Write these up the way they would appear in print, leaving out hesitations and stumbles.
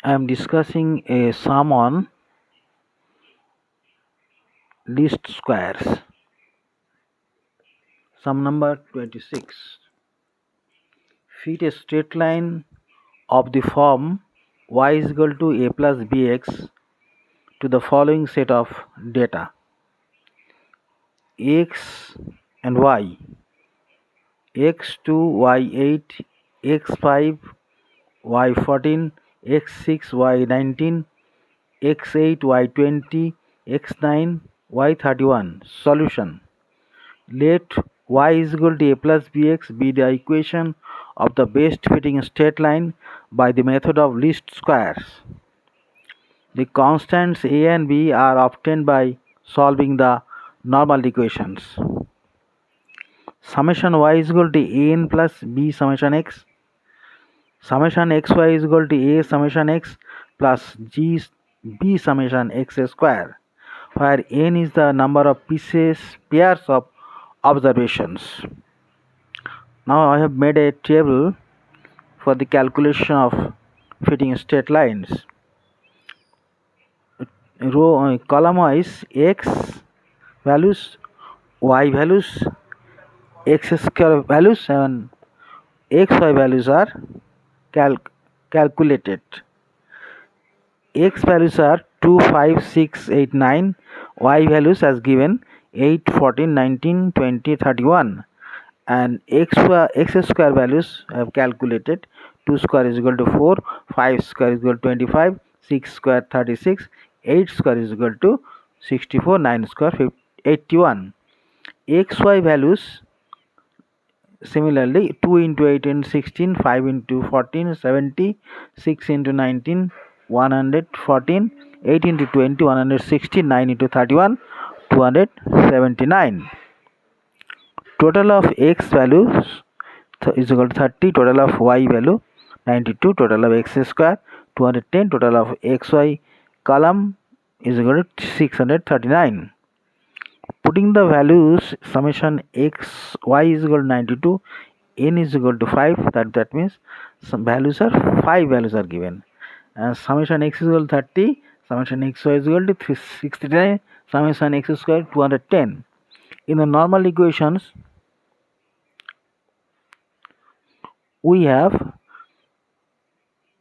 I am discussing a sum on least squares. Sum number 26. Fit a straight line of the form y is equal to a plus bx to the following set of data: x and y, x2, y8, x5, y14, x6, y19, x8, y20, x9, y31. Solution: let y is equal to a plus bx be the equation of the best fitting straight line by the method of least squares. The constants a and b are obtained by solving the normal equations. Summation y is equal to an plus b summation x. Summation xy is equal to a summation x plus g b summation x square, where n is the number of pairs of observations. Now I have made a table for the calculation of fitting straight lines. Column wise x values, y values, x square values and xy values are calculated. X values are 2, 5, 6, 8, 9. Y values as given 8, 14, 19, 20, 31. And x square values I have calculated. 2 square is equal to 4, 5 square is equal to 25, 6 square 36, 8 square is equal to 64, 9 square 81. xy values similarly 2 into 8 into 16, 5 into 14, 70, 6 into 19, 114, 8 into 20, 160, 9 into 31, 279. Total of x values is equal to 30, total of y value 92, total of x square 210, total of xy column is equal to 639. Putting the values summation x y is equal to 92, n is equal to 5, that means some values are 5 values are given, and summation x is equal to 30, summation xy is equal to 369, summation x square 210. In the normal equations we have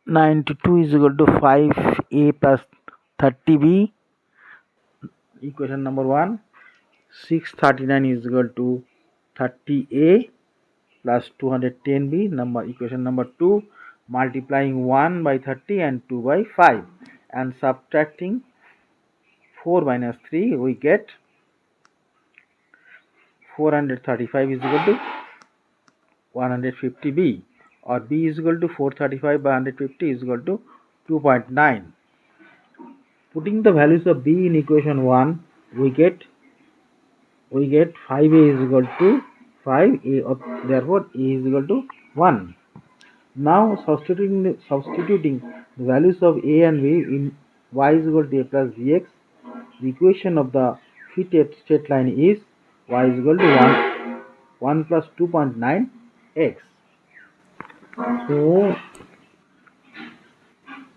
92 is equal to 5a plus 30b, equation number 1. 639 is equal to 30a plus 210b, equation number 2. Multiplying 1 by 30 and 2 by 5 and subtracting 4 minus 3, we get 435 is equal to 150b, or b is equal to 435 by 150 is equal to 2.9. Putting the values of b in equation 1, we get 5a is equal to 5a, therefore a is equal to 1. Now substituting the values of a and b in y is equal to a plus bx, the equation of the fitted straight line is y is equal to 1 plus 2.9 x. So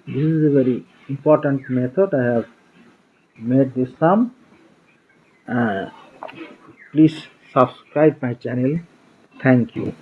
this is a very important method. I have made this sum. Please subscribe my channel. Thank you.